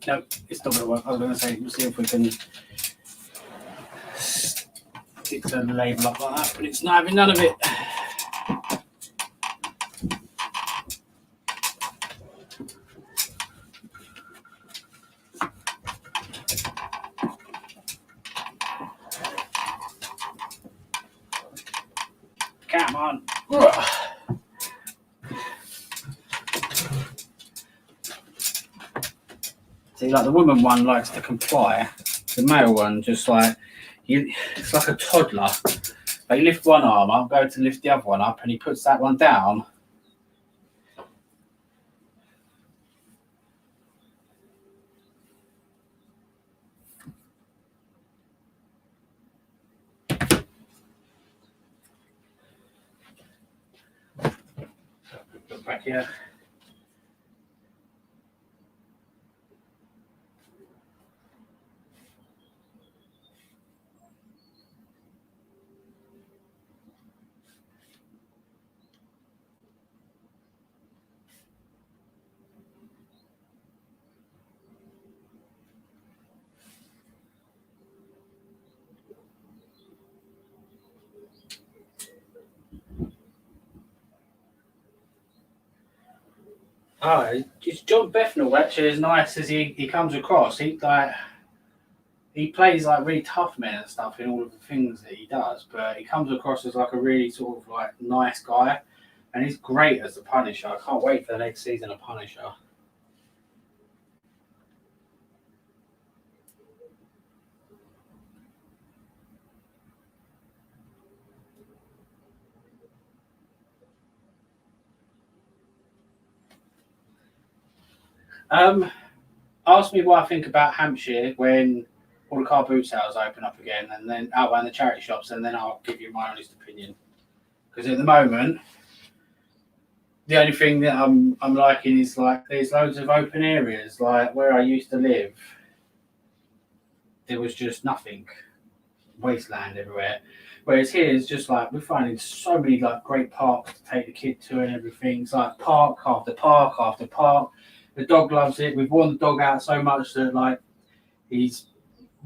No, it's not going to work. I was going to say, we'll see if we can stick the label up like that, but it's not having none of it. Come on. See, like the woman one likes to comply. The male one just like, it's like a toddler. They lift one arm up, go to lift the other one up, and he puts that one down. Look back here. Oh, it's John Bethnal actually, as nice as he comes across. He plays like really tough men and stuff in all of the things that he does, but he comes across as like a really sort of like nice guy, and he's great as the Punisher. I can't wait for the next season of Punisher. Ask me what I think about Hampshire when all the car boot sales open up again, and then outline the charity shops, and then I'll give you my honest opinion. Because at the moment, the only thing that I'm liking is like there's loads of open areas. Like where I used to live, there was just nothing, wasteland everywhere. Whereas here it's just like we're finding so many like great parks to take the kid to and everything. It's like park after park after park. The dog loves it. We've worn the dog out so much that like he's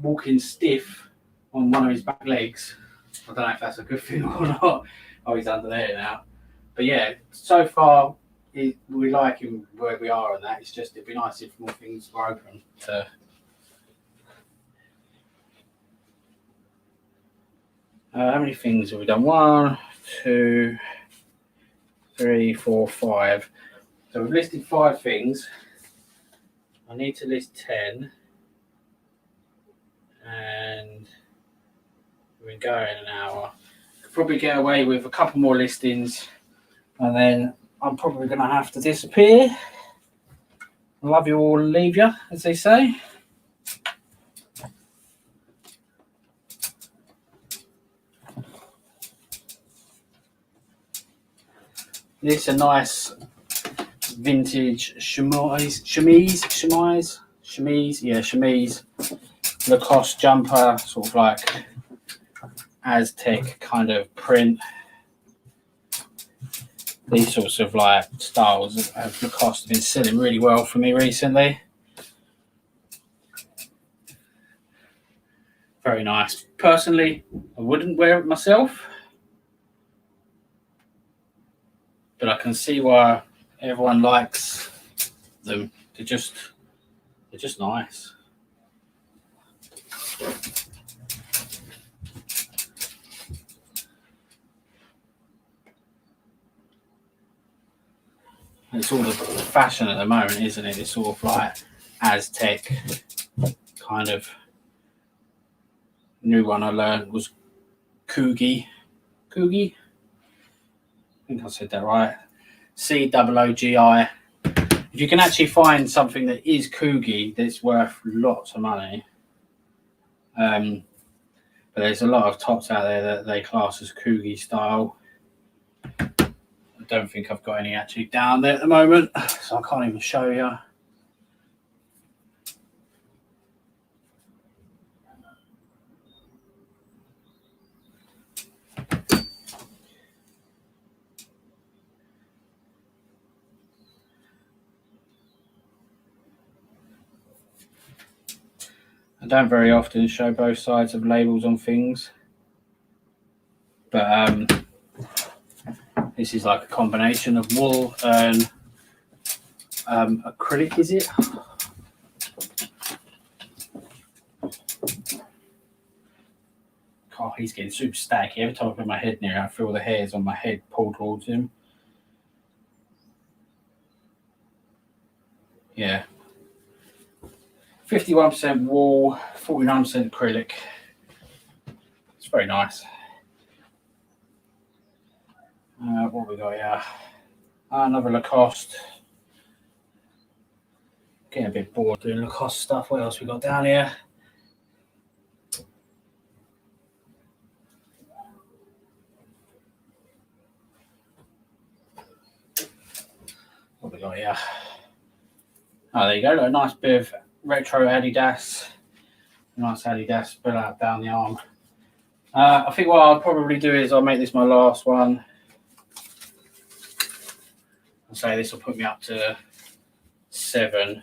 walking stiff on one of his back legs. I don't know if that's a good thing or not. Oh, he's under there now. But yeah, so far we like him where we are and that. It's just it'd be nice if more things were open to. How many things have we done? 1, 2, 3, 4, 5. So we've listed 5 things. I need to list 10. And we've been going an hour. Could probably get away with a couple more listings. And then I'm probably going to have to disappear. Love you all and leave you, as they say. This is a nice vintage chemise, Lacoste jumper, sort of like Aztec kind of print. These sorts of like styles of Lacoste have been selling really well for me recently. Very nice. Personally, I wouldn't wear it myself, but I can see why everyone likes them. They're just nice. It's all the fashion at the moment, isn't it? It's sort of like Aztec kind of. New one I learned was Coogie. I think I said that right. COOGI. If you can actually find something that is Coogie, that's worth lots of money. But there's a lot of tops out there that they class as Coogie style. I don't think I've got any actually down there at the moment, so I can't even show you. I don't very often show both sides of labels on things, but this is like a combination of wool and acrylic, is it? Oh, he's getting super stacky. Every time I put my head near it, I feel the hairs on my head pull towards him. Yeah. 51% wool, 49% acrylic. It's very nice. What we got here? Another Lacoste. Getting a bit bored doing Lacoste stuff. What else we got down here? What we got here? Oh, there you go. Got a nice bit of retro Adidas. Nice Adidas spread out down the arm. I think what I'll probably do is I'll make this my last one. I'll say this will put me up to 7.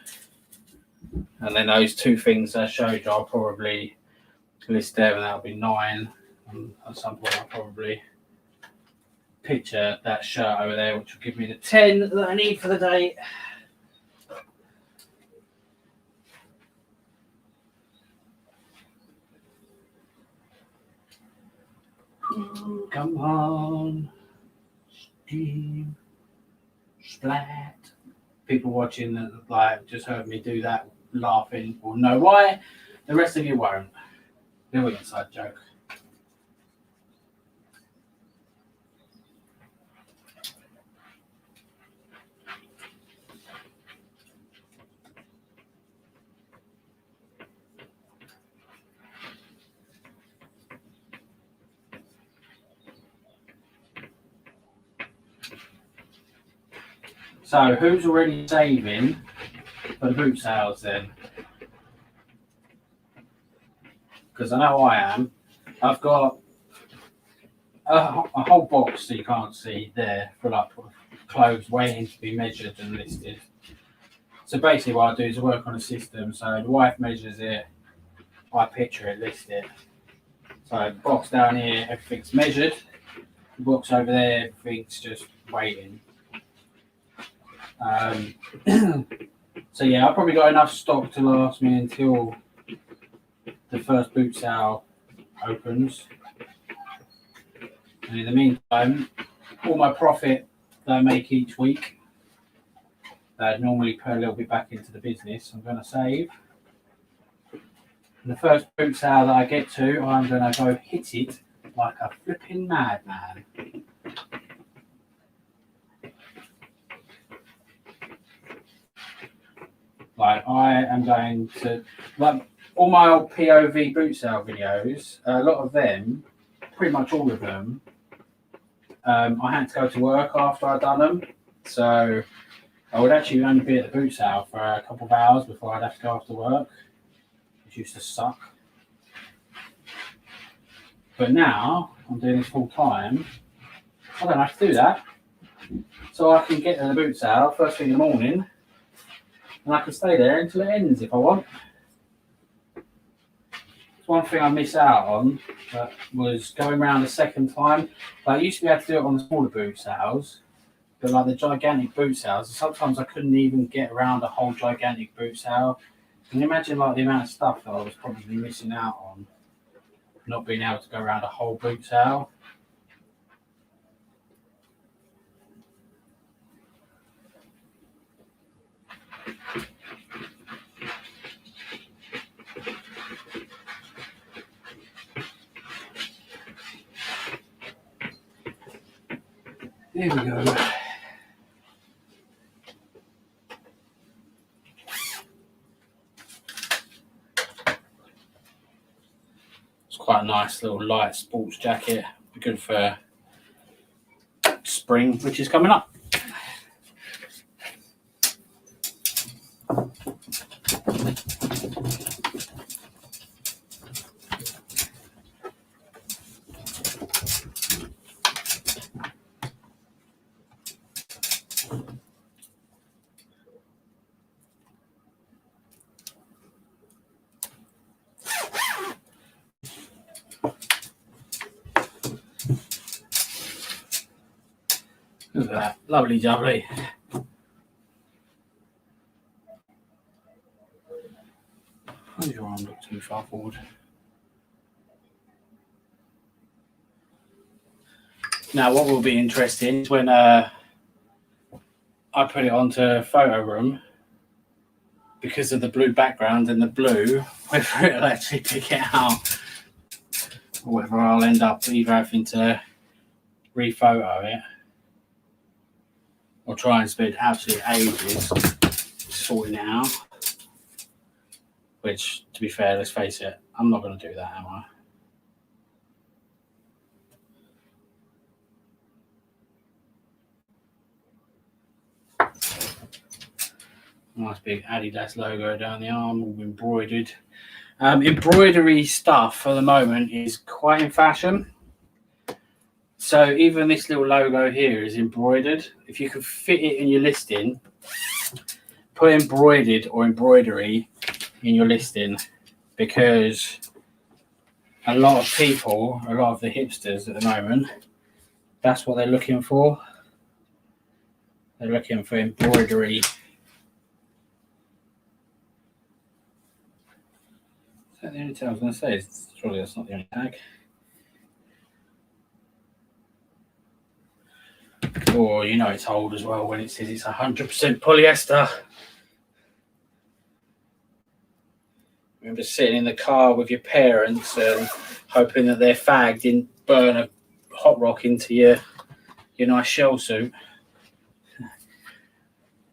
And then those 2 things I showed you, I'll probably list them, and that'll be 9. And at some point, I'll probably picture that shirt over there, which will give me the 10 that I need for the day. Ooh, come on, steam, splat. People watching that like just heard me do that laughing will know why. The rest of you won't. Little inside joke. So who's already saving for the boot sales then? Because I know I am. I've got a whole box that you can't see there full up of clothes waiting to be measured and listed. So basically what I do is I work on a system. So the wife measures it, I picture it, list it. So the box down here, everything's measured. The box over there, everything's just waiting. So yeah, I've probably got enough stock to last me until the first boot sale opens. And in the meantime, all my profit that I make each week, that I'd normally put a little bit back into the business, I'm going to save. And the first boot sale that I get to, I'm going to go hit it like a flipping madman. Like I am going to, like all my old POV boot sale videos, a lot of them, pretty much all of them, I had to go to work after I'd done them. So I would actually only be at the boot sale for a couple of hours before I'd have to go after work, which used to suck. But now I'm doing this full time, I don't have to do that. So I can get to the boot sale first thing in the morning, and I can stay there until it ends if I want. It's one thing I miss out on, was going around a second time. Like I used to be able to do it on the smaller boot sales, but like the gigantic boot sales, sometimes I couldn't even get around a whole gigantic boot sale. Can you imagine like the amount of stuff that I was probably missing out on, not being able to go around a whole boot sale? There we go. It's quite a nice little light sports jacket. Good for spring, which is coming up. Look at that, lovely jubbly. Where's your arm look too far forward? Now, what will be interesting is when I put it onto photo room, because of the blue background and the blue, whether it'll actually pick it out, or whether I'll end up either having to rephoto it or try and spend absolute ages sorting it out. Which, to be fair, let's face it, I'm not going to do that, am I? Nice big Adidas logo down the arm, all embroidered. Embroidery stuff for the moment is quite in fashion. So even this little logo here is embroidered. If you could fit it in your listing, put embroidered or embroidery in your listing, because a lot of people, a lot of the hipsters at the moment, that's what they're looking for. They're looking for embroidery. Is that the only tag I was going to say? Surely that's not the only tag. Or you know it's old as well when it says it's 100% polyester. Remember sitting in the car with your parents and hoping that their fag didn't burn a hot rock into your nice shell suit.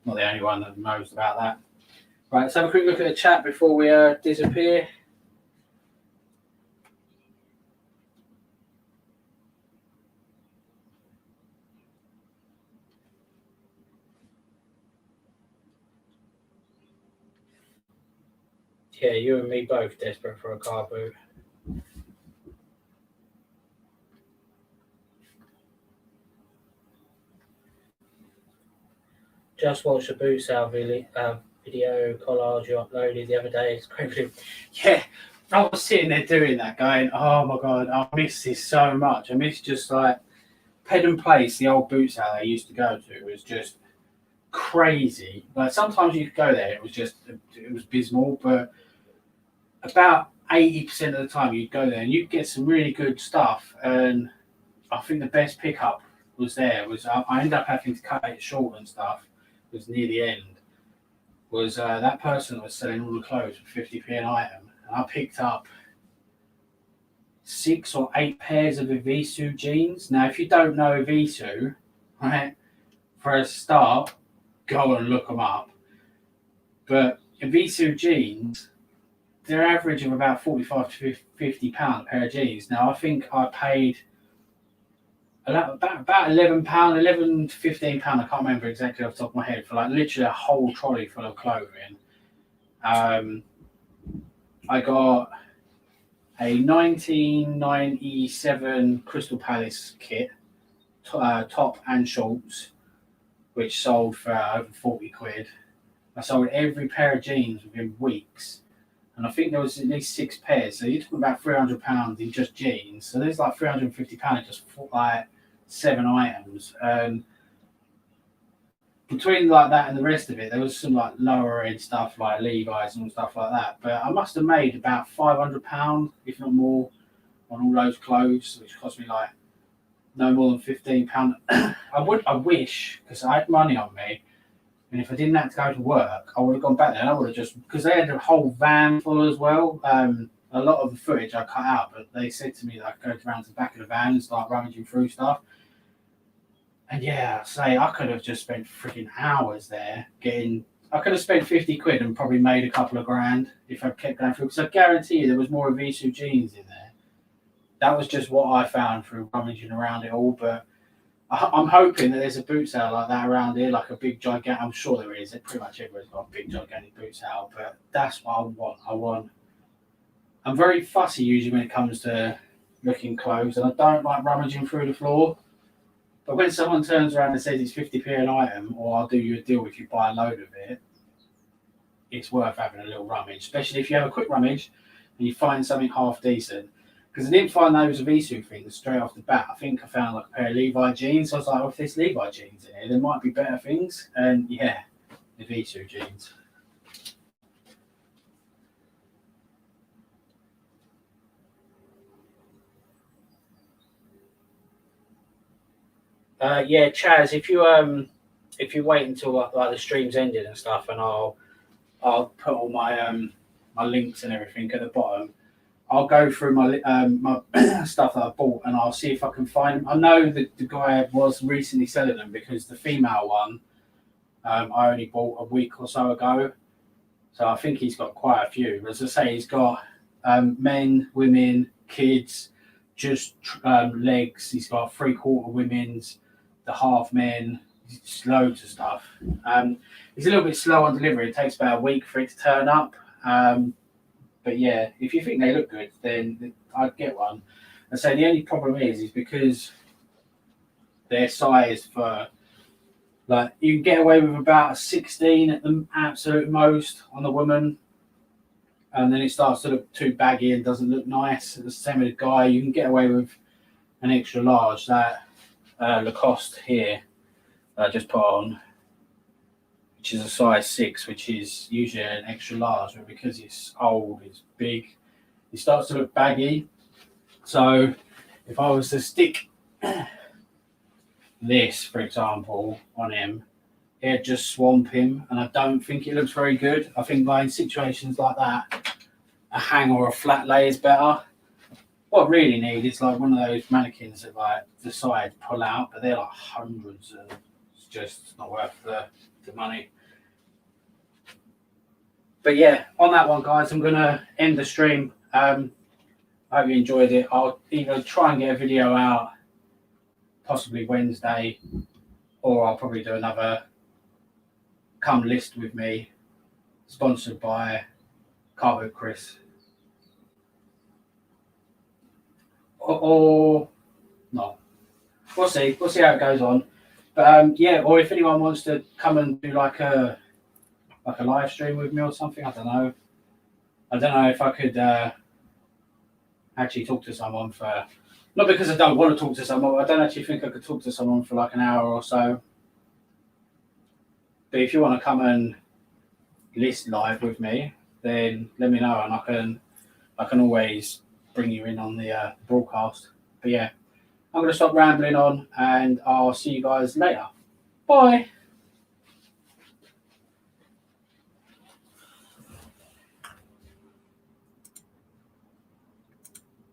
Not the only one that knows about that. Right, let's have a quick look at the chat before we disappear. Yeah, you and me both desperate for a car boot. Just watched the boot sale video collage you uploaded the other day. It's great video. Yeah, I was sitting there doing that, going, "Oh my god, I miss this so much. I miss just like Pedden Place, the old boot sale I used to go to. It was just crazy. Like sometimes you could go there, it was abysmal, but about 80% of the time you'd go there and you'd get some really good stuff. And I think the best pickup was there. I ended up having to cut it short and stuff. It was near the end. Was that person that was selling all the clothes for 50p an item, and I picked up 6 or 8 pairs of Evisu jeans. Now, if you don't know Evisu, right, for a start, go and look them up. But Evisu jeans, they're average of about 45 to 50 pound a pair of jeans. Now, I think I paid about £11, 11 to 15 pound. I can't remember exactly off the top of my head, for like literally a whole trolley full of clothing. I got a 1997 Crystal Palace kit, top and shorts, which sold for over 40 quid. I sold every pair of jeans within weeks, and I think there was at least 6 pairs. So you're talking about £300 in just jeans. So there's like £350 in just like 7 items. And between like that and the rest of it, there was some like lower end stuff like Levi's and stuff like that. But I must have made about £500, if not more, on all those clothes, which cost me like no more than £15. I wish, because I had money on me, and if I didn't have to go to work, I would have gone back there and I would have just, because they had a whole van full as well. A lot of the footage I cut out, but they said to me that I could go around to the back of the van and start rummaging through stuff. And yeah, I could have just spent freaking hours there I could have spent 50 quid and probably made a couple of grand if I kept going through, because I guarantee you there was more Evisu jeans in there. That was just what I found through rummaging around it all. But I'm hoping that there's a boot sale like that around here, like a big gigantic. I'm sure there is. Pretty much everyone's got a big gigantic boot sale, but that's what I want. I'm very fussy usually when it comes to looking clothes, and I don't like rummaging through the floor. But when someone turns around and says it's 50p an item, or I'll do you a deal if you buy a load of it, it's worth having a little rummage, especially if you have a quick rummage and you find something half decent. because I didn't find those Visu things straight off the bat. I think I found like a pair of Levi jeans. So I was like, oh, if there's Levi jeans in here, there might be better things. And yeah, the Visu jeans. Yeah, Chaz, if you wait until like the stream's ended and stuff, and I'll put all my my links and everything at the bottom. I'll go through my stuff that I bought and I'll see if I can find them. I know that the guy was recently selling them because the female one I only bought a week or so ago, so I think he's got quite a few. As I say, he's got men, women, kids, just legs. He's got 3/4 women's, the half men, just loads of stuff. He's a little bit slow on delivery. It takes about a week for it to turn up. But yeah, if you think they look good, then I'd get one. And so the only problem is because their size for, like, you can get away with about a 16 at the absolute most on the woman, and then it starts to look too baggy and doesn't look nice. The same with the guy, you can get away with an extra large. That Lacoste here I just put on, which is a size 6, which is usually an extra large, but because it's old, it's big, it starts to look baggy. So if I was to stick this, for example, on him, it'd just swamp him, and I don't think it looks very good. I think like in situations like that, a hang or a flat lay is better. What I really need is like one of those mannequins that like the sides pull out, but they're like hundreds, and it's just not worth the money. But yeah, on that one, guys, I'm gonna end the stream. I hope you enjoyed it. I'll either try and get a video out possibly Wednesday, or I'll probably do another come list with me, sponsored by Carbo Chris. Or no, we'll see. We'll see how it goes on. But yeah, or if anyone wants to come and do like a live stream with me or something, I don't know. I don't know if I could actually talk to someone for, not because I don't want to talk to someone, but I don't actually think I could talk to someone for like an hour or so. But if you want to come and list live with me, then let me know, and I can always bring you in on the broadcast. But yeah, I'm going to stop rambling on, and I'll see you guys later. Bye.